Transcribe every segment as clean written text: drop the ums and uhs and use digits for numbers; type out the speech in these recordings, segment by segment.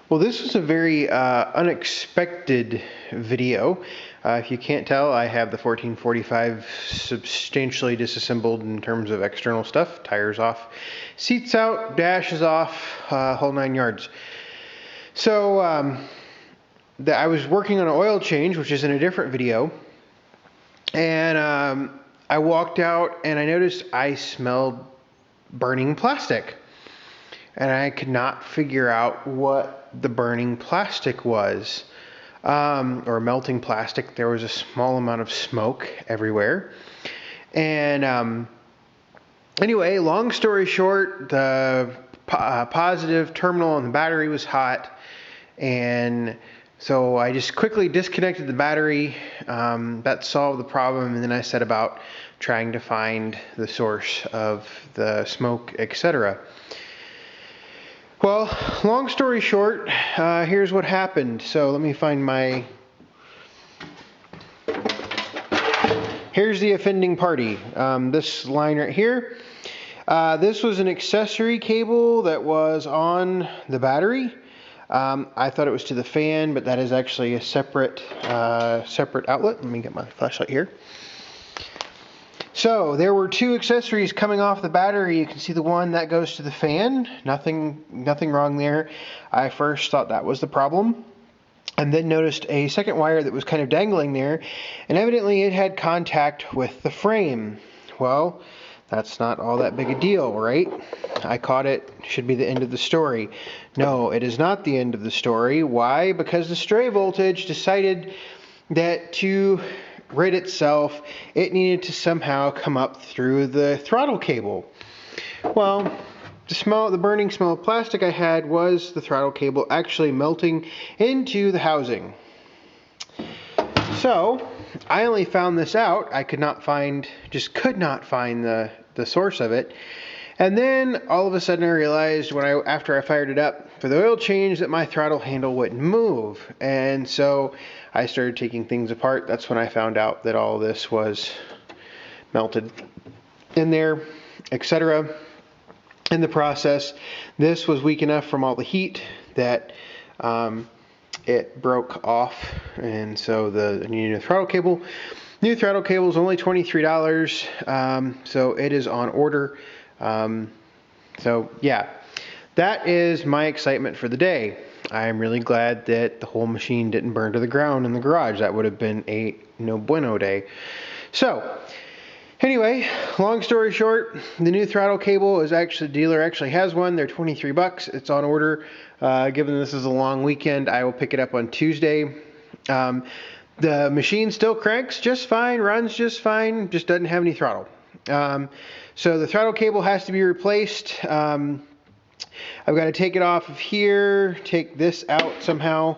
Well, this was a very unexpected video. If you can't tell, I have the 1445 substantially disassembled in terms of external stuff. Tires off, seats out, dash is off, whole 9 yards. So I was working on an oil change, which is in a different video, and I walked out and I noticed I smelled burning plastic. And I could not figure out what the burning plastic was, or melting plastic. There was a small amount of smoke everywhere. And anyway, long story short, the positive terminal on the battery was hot, and so I just quickly disconnected the battery. That solved the problem, and then I set about trying to find the source of the smoke, etc. Well, long story short, here's what happened. So let me find here's the offending party. This line right here. This was an accessory cable that was on the battery. I thought it was to the fan, but that is actually a separate outlet. Let me get my flashlight here. So there were two accessories coming off the battery. You can see the one that goes to the fan. Nothing wrong there. I first thought that was the problem, and then noticed a second wire that was kind of dangling there, and evidently it had contact with the frame. Well, that's not all that big a deal, right? I caught it. Should be the end of the story. No, it is not the end of the story. Why? Because the stray voltage decided that to rid itself, it needed to somehow come up through the throttle cable. Well, the burning smell of plastic I had was the throttle cable actually melting into the housing. So I only found this out. I could not find the source of it. And then all of a sudden I realized after I fired it up for the oil change that my throttle handle wouldn't move. And so I started taking things apart. That's when I found out that all this was melted in there, etc. In the process, this was weak enough from all the heat that it broke off, and so I needed a throttle cable. New throttle cable is only $23, so it is on order. So yeah, that is my excitement for the day. I'm really glad that the whole machine didn't burn to the ground in the garage. That would have been a no bueno day. So anyway, long story short, the new throttle cable is the dealer actually has one. They're $23. It's on order. Given this is a long weekend, I will pick it up on Tuesday. The machine still cranks just fine, runs just fine, just doesn't have any throttle. So the throttle cable has to be replaced. I've got to take it off of here, take this out somehow.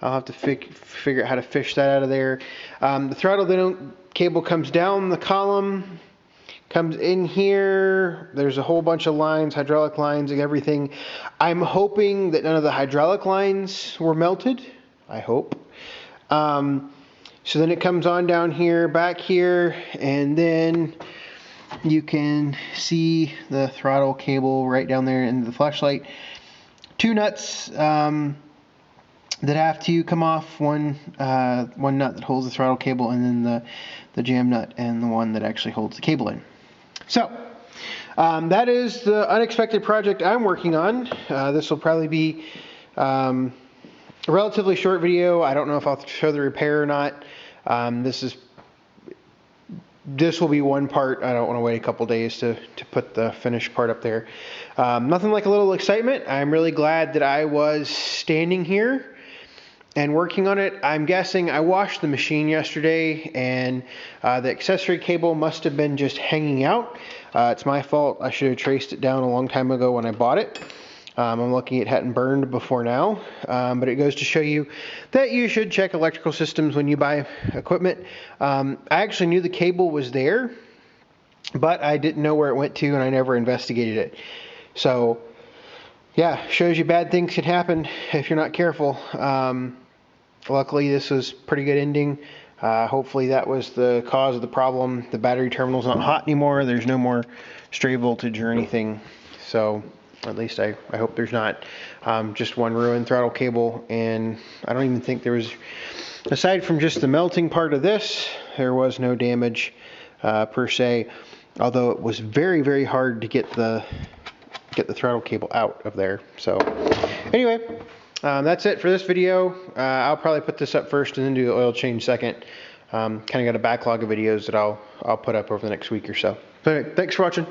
I'll have to figure out how to fish that out of there. The throttle cable comes down the column, comes in here. There's a whole bunch of lines, hydraulic lines and everything. I'm hoping that none of the hydraulic lines were melted. I hope. So then it comes on down here, back here, and then you can see the throttle cable right down there in the flashlight. Two nuts that have to come off. One nut that holds the throttle cable, and then the jam nut and the one that actually holds the cable in. So that is the unexpected project I'm working on. This will probably be a relatively short video. I don't know if I'll show the repair or not. This will be one part. I don't want to wait a couple days to put the finished part up there. Nothing like a little excitement. I'm really glad that I was standing here and working on it. I'm guessing I washed the machine yesterday, and the accessory cable must have been just hanging out. It's my fault. I should have traced it down a long time ago when I bought it. I'm lucky it hadn't burned before now, but it goes to show you that you should check electrical systems when you buy equipment. I actually knew the cable was there, but I didn't know where it went to, and I never investigated it. So yeah, shows you bad things can happen if you're not careful. Luckily this was pretty good ending. Hopefully that was the cause of the problem. The battery terminal's not hot anymore. There's no more stray voltage or anything. So At least I hope there's not. Just one ruined throttle cable, and I don't even think there was, aside from just the melting part of this, there was no damage per se, although it was very, very hard to get the throttle cable out of there. So anyway, that's it for this video. I'll probably put this up first and then do the oil change second. Kind of got a backlog of videos that I'll put up over the next week or so. But anyway, thanks for watching.